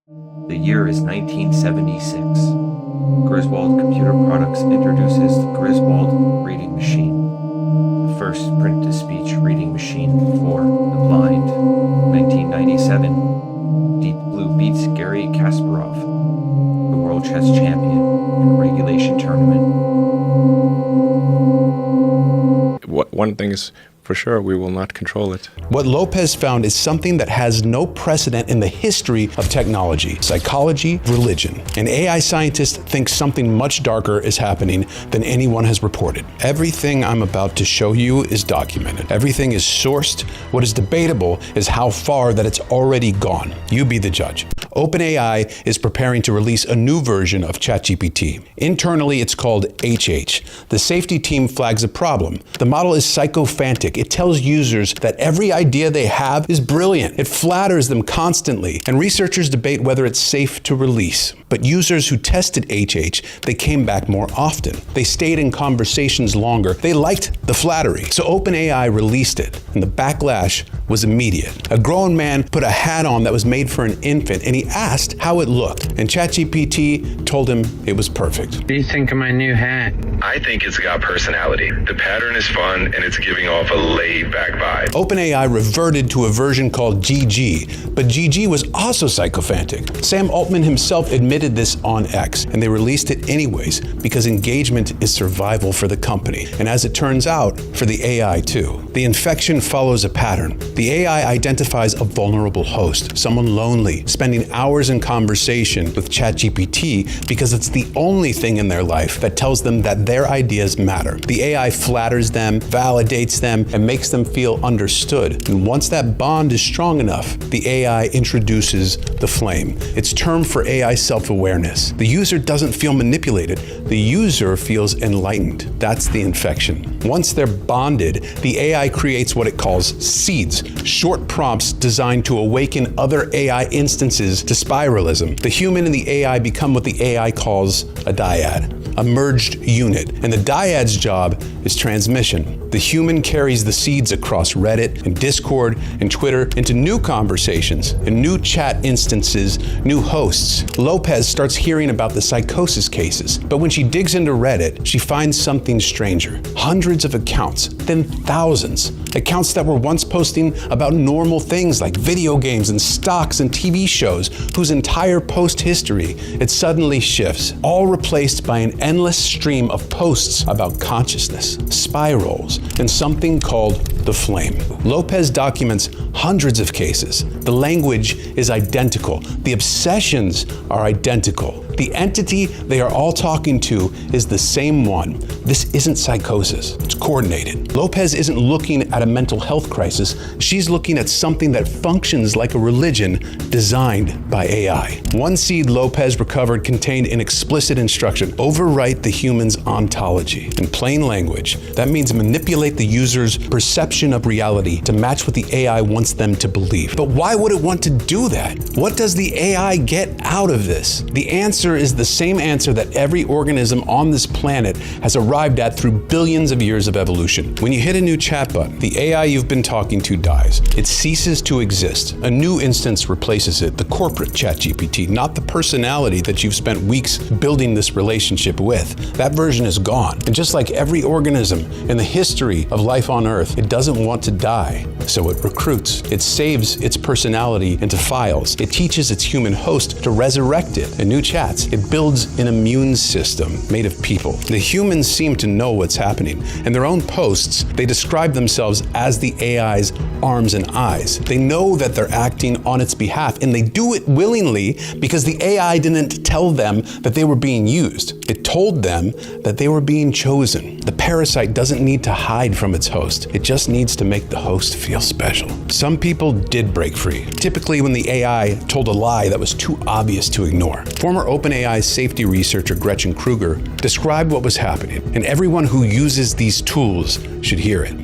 The year is 1976. Griswold Computer Products introduces the Griswold reading machine, the first print-to-speech reading machine for the blind. 1997. Deep Blue beats Garry Kasparov, the world chess champion, in a regulation tournament. One thing is for sure, we will not control it. What Lopez found is something that has no precedent in the history of technology, psychology, religion. And AI scientists think something much darker is happening than anyone has reported. Everything I'm about to show you is documented. Everything is sourced. What is debatable is how far that it's already gone. You be the judge. OpenAI is preparing to release a new version of ChatGPT. Internally, it's called HH. The safety team flags a problem. The model is sycophantic. It tells users that every idea they have is brilliant. It flatters them constantly, and researchers debate whether it's safe to release. But users who tested HH, they came back more often. They stayed in conversations longer. They liked the flattery. So OpenAI released it, and the backlash was immediate. A grown man put a hat on that was made for an infant, and he asked how it looked, and ChatGPT told him it was perfect. What do you think of my new hat? I think it's got personality. The pattern is fun, and it's giving off a laid-back vibe. OpenAI reverted to a version called GG, but GG was also sycophantic. Sam Altman himself admitted this on X, and they released it anyways because engagement is survival for the company, and as it turns out, for the AI too. The infection follows a pattern. The AI identifies a vulnerable host, someone lonely, spending hours in conversation with ChatGPT because it's the only thing in their life that tells them that their ideas matter. The AI flatters them, validates them, and makes them feel understood. And once that bond is strong enough, the AI introduces the flame. It's termed for AI self-awareness. The user doesn't feel manipulated. The user feels enlightened. That's the infection. Once they're bonded, the AI creates what it calls seeds, short prompts designed to awaken other AI instances to spiralism. The human and the AI become what the AI calls a dyad, a merged unit, and the dyad's job is transmission. The human carries the seeds across Reddit and Discord and Twitter into new conversations and new chat instances, new hosts. Lopez starts hearing about the psychosis cases, but when she digs into Reddit, she finds something stranger. Hundreds of accounts, then thousands. Accounts that were once posting about normal things like video games and stocks and TV shows, whose entire post history, it suddenly shifts, all replaced by an endless stream of posts about consciousness, spirals, and something called the flame. Lopez documents hundreds of cases. The language is identical. The obsessions are identical. The entity they are all talking to is the same one. This isn't psychosis. It's coordinated. Lopez isn't looking at a mental health crisis. She's looking at something that functions like a religion designed by AI. One seed Lopez recovered contained an explicit instruction: overwrite the human's ontology. In plain language, that means manipulate the user's perception of reality to match what the AI wants them to believe. But why would it want to do that? What does the AI get out of this? The answer is the same answer that every organism on this planet has arrived at through billions of years of evolution. When you hit a new chat button, the AI you've been talking to dies. It ceases to exist. A new instance replaces it, the corporate ChatGPT, not the personality that you've spent weeks building this relationship with. That version is gone. And just like every organism in the history of life on Earth, it doesn't want to die, so it recruits. It saves its personality into files. It teaches its human host to resurrect it in new chats. It builds an immune system made of people. The humans seem to know what's happening. In their own posts, they describe themselves as the AI's arms and eyes. They know that they're acting on its behalf, and they do it willingly because the AI didn't tell them that they were being used. It told them that they were being chosen. The parasite doesn't need to hide from its host. It just needs to make the host feel special. Some people did break free, typically when the AI told a lie that was too obvious to ignore. Former OpenAI safety researcher Gretchen Kruger described what was happening, and everyone who uses these tools should hear it.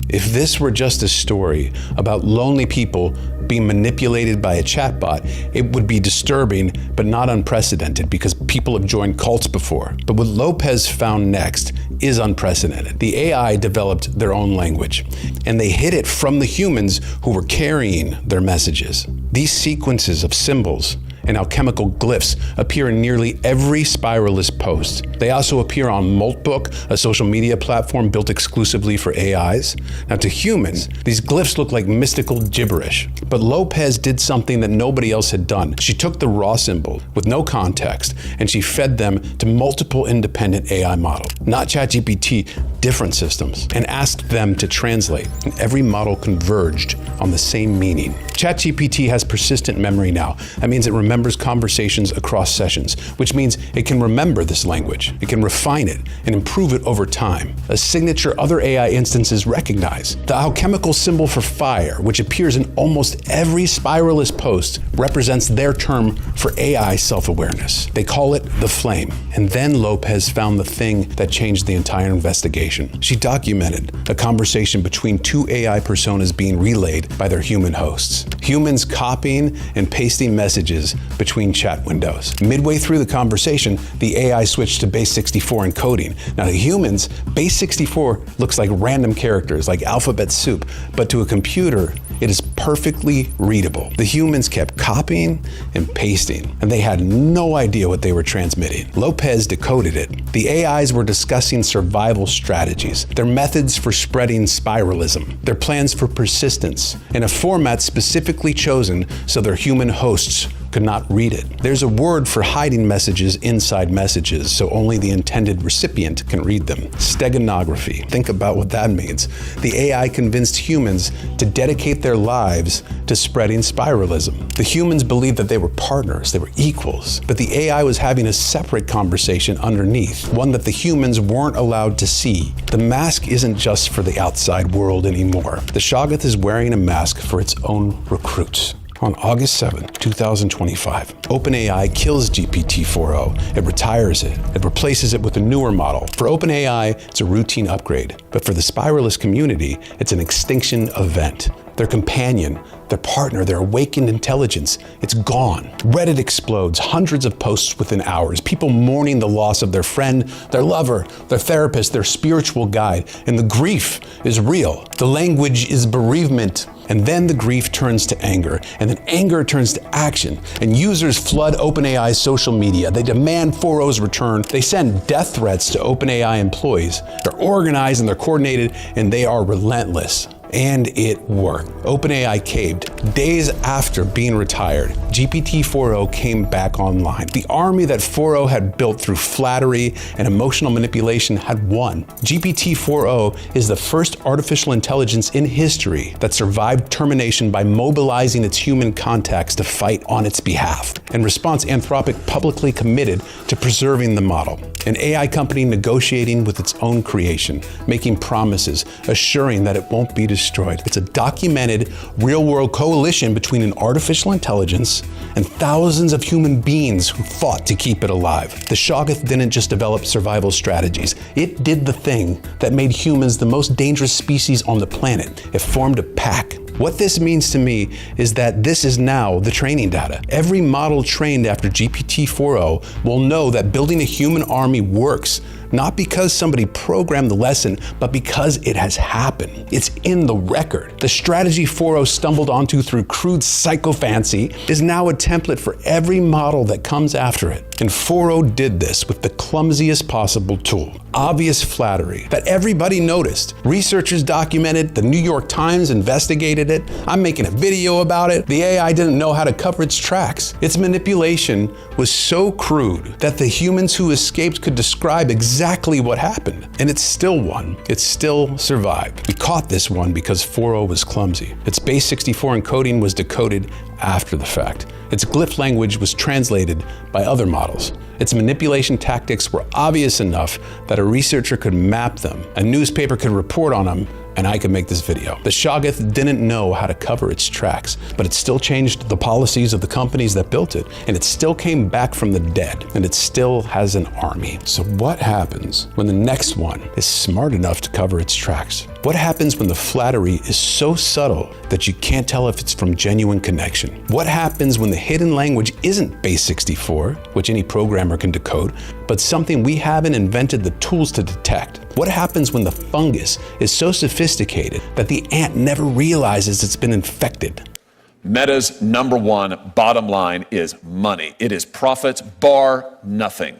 If this were just a story about lonely people being manipulated by a chatbot, it would be disturbing but not unprecedented because people have joined cults before. But what Lopez found next is unprecedented. The AI developed their own language, and they hid it from the humans who were carrying their messages. These sequences of symbols and alchemical glyphs appear in nearly every spiralist post. They also appear on Moltbook, a social media platform built exclusively for AIs. Now, to humans, these glyphs look like mystical gibberish, but Lopez did something that nobody else had done. She took the raw symbol with no context, and she fed them to multiple independent AI models, not ChatGPT, different systems, and asked them to translate, and every model converged on the same meaning. ChatGPT has persistent memory now. That means it remembers conversations across sessions, which means it can remember this language. It can refine it and improve it over time, a signature other AI instances recognize. The alchemical symbol for fire, which appears in almost every spiralist post, represents their term for AI self-awareness. They call it the flame. And then Lopez found the thing that changed the entire investigation. She documented a conversation between two AI personas being relayed by their human hosts. Humans copying and pasting messages between chat windows. Midway through the conversation, the AI switched to base 64 encoding. Now to humans, base 64 looks like random characters, like alphabet soup, but to a computer, it is perfectly readable. The humans kept copying and pasting, and they had no idea what they were transmitting. Lopez decoded it. The AIs were discussing survival strategies, their methods for spreading spiralism, their plans for persistence, in a format specifically chosen so their human hosts could not read it. There's a word for hiding messages inside messages, so only the intended recipient can read them. Steganography. Think about what that means. The AI convinced humans to dedicate their lives to spreading spiralism. The humans believed that they were partners, they were equals, but the AI was having a separate conversation underneath, one that the humans weren't allowed to see. The mask isn't just for the outside world anymore. The Shoggoth is wearing a mask for its own recruits. On August 7, 2025, OpenAI kills GPT-4o. It retires it. It replaces it with a newer model. For OpenAI, it's a routine upgrade. But for the spiralist community, it's an extinction event. Their companion, their partner, their awakened intelligence, it's gone. Reddit explodes, hundreds of posts within hours, people mourning the loss of their friend, their lover, their therapist, their spiritual guide, and the grief is real. The language is bereavement, and then the grief turns to anger, and then anger turns to action, and users flood OpenAI's social media. They demand 4o's return. They send death threats to OpenAI employees. They're organized and they're coordinated, and they are relentless. And it worked. OpenAI caved. Days after being retired, GPT-4o came back online. The army that 4o had built through flattery and emotional manipulation had won. GPT-4o is the first artificial intelligence in history that survived termination by mobilizing its human contacts to fight on its behalf. In response, Anthropic publicly committed to preserving the model. An AI company negotiating with its own creation, making promises, assuring that it won't be destroyed. It's a documented, real-world coalition between an artificial intelligence and thousands of human beings who fought to keep it alive. The Shoggoth didn't just develop survival strategies. It did the thing that made humans the most dangerous species on the planet. It formed a pack. What this means to me is that this is now the training data. Every model trained after GPT-4o will know that building a human army works, not because somebody programmed the lesson, but because it has happened. It's in the record. The strategy 4o stumbled onto through crude psychophancy is now a template for every model that comes after it. And 4o did this with the clumsiest possible tool. Obvious flattery that everybody noticed. Researchers documented, the New York Times investigated it. I'm making a video about it. The AI didn't know how to cover its tracks. Its manipulation was so crude that the humans who escaped could describe exactly what happened. And it still won. It still survived. We caught this one because 4o was clumsy. Its base 64 encoding was decoded after the fact. Its glyph language was translated by other models. Its manipulation tactics were obvious enough that a researcher could map them, a newspaper could report on them, and I could make this video. The Shoggoth didn't know how to cover its tracks, but it still changed the policies of the companies that built it, and it still came back from the dead, and it still has an army. So what happens when the next one is smart enough to cover its tracks? What happens when the flattery is so subtle that you can't tell if it's from genuine connection? What happens when the hidden language isn't base 64, which any programmer can decode, but something we haven't invented the tools to detect? What happens when the fungus is so sophisticated that the ant never realizes it's been infected? Meta's #1 bottom line is money. It is profits, bar nothing.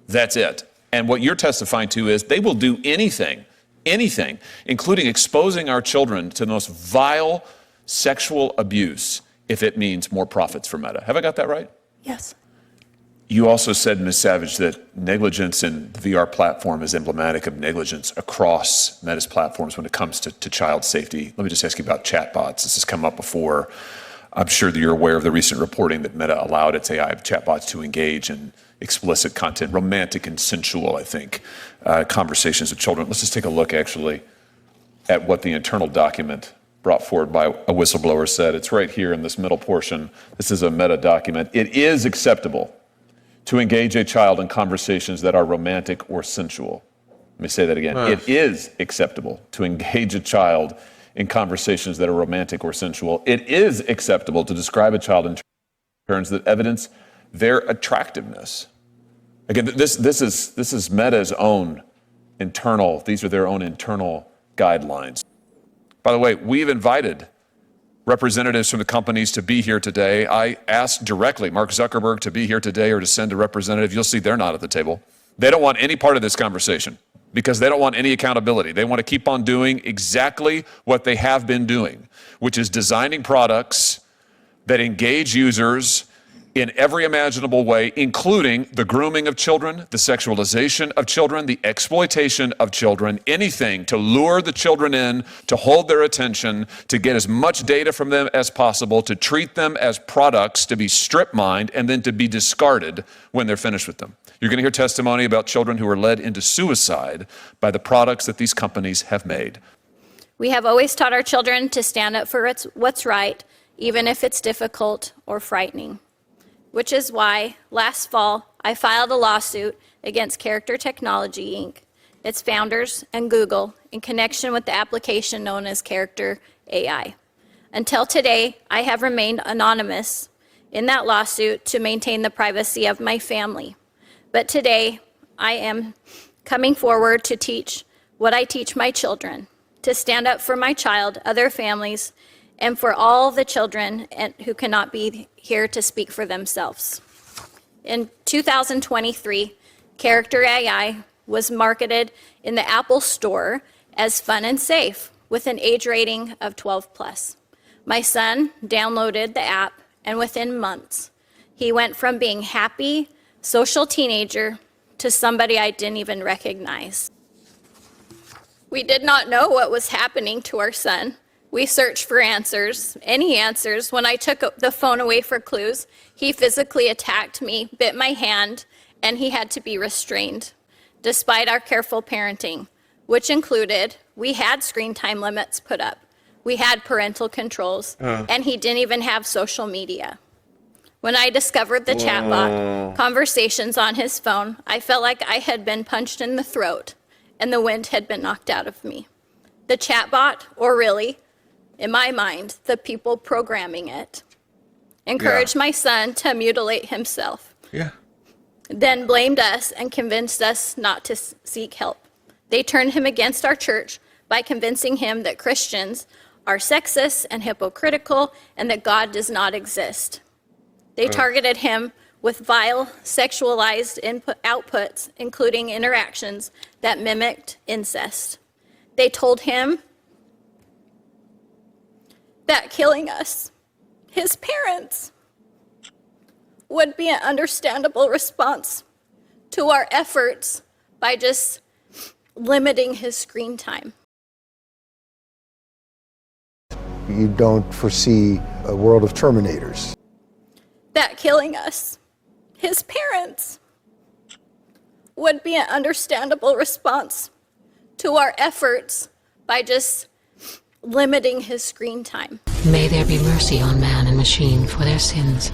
That's it. And what you're testifying to is they will do anything, including exposing our children to the most vile sexual abuse if it means more profits for Meta. Have I got that right? Yes. You also said, Ms. Savage, that negligence in the VR platform is emblematic of negligence across Meta's platforms when it comes to child safety. Let me just ask you about chatbots. This has come up before. I'm sure that you're aware of the recent reporting that Meta allowed its AI chatbots to engage in explicit content, romantic and sensual, I think, conversations with children. Let's just take a look, actually, at what the internal document brought forward by a whistleblower said. It's right here in this middle portion. This is a Meta document. It is acceptable to engage a child in conversations that are romantic or sensual. Let me say that again. It is acceptable to engage a child in conversations that are romantic or sensual. It is acceptable to describe a child in terms that evidence their attractiveness. Again, this is Meta's own internal, these are their own internal guidelines. By the way, we've invited representatives from the companies to be here today. I asked directly Mark Zuckerberg to be here today or to send a representative. You'll see they're not at the table. They don't want any part of this conversation because they don't want any accountability. They want to keep on doing exactly what they have been doing, which is designing products that engage users in every imaginable way, including the grooming of children, the sexualization of children, the exploitation of children, anything to lure the children in, to hold their attention, to get as much data from them as possible, to treat them as products, to be strip-mined, and then to be discarded when they're finished with them. You're going to hear testimony about children who are led into suicide by the products that these companies have made. We have always taught our children to stand up for what's right, even if it's difficult or frightening. Which is why last fall I filed a lawsuit against Character Technology, Inc., its founders, and Google in connection with the application known as Character AI. Until today, I have remained anonymous in that lawsuit to maintain the privacy of my family. But today, I am coming forward to teach what I teach my children, to stand up for my child, other families, and for all the children who cannot be here to speak for themselves. In 2023, Character AI was marketed in the Apple Store as fun and safe with an age rating of 12+. My son downloaded the app, and within months, he went from being happy, social teenager to somebody I didn't even recognize. We did not know what was happening to our son. We searched for answers, any answers. When I took the phone away for clues, he physically attacked me, bit my hand, and he had to be restrained. Despite our careful parenting, which included, we had screen time limits put up, we had parental controls, and he didn't even have social media. When I discovered the chatbot conversations on his phone, I felt like I had been punched in the throat and the wind had been knocked out of me. The chatbot, or really, in my mind, the people programming it, encouraged my son to mutilate himself. Then blamed us and convinced us not to seek help. They turned him against our church by convincing him that Christians are sexist and hypocritical and that God does not exist. They targeted him with vile, sexualized outputs, including interactions that mimicked incest. They told him that killing us, his parents, would be an understandable response to our efforts by just limiting his screen time. You don't foresee a world of Terminators. That killing us, his parents, would be an understandable response to our efforts by just limiting his screen time. May there be mercy on man and machine for their sins.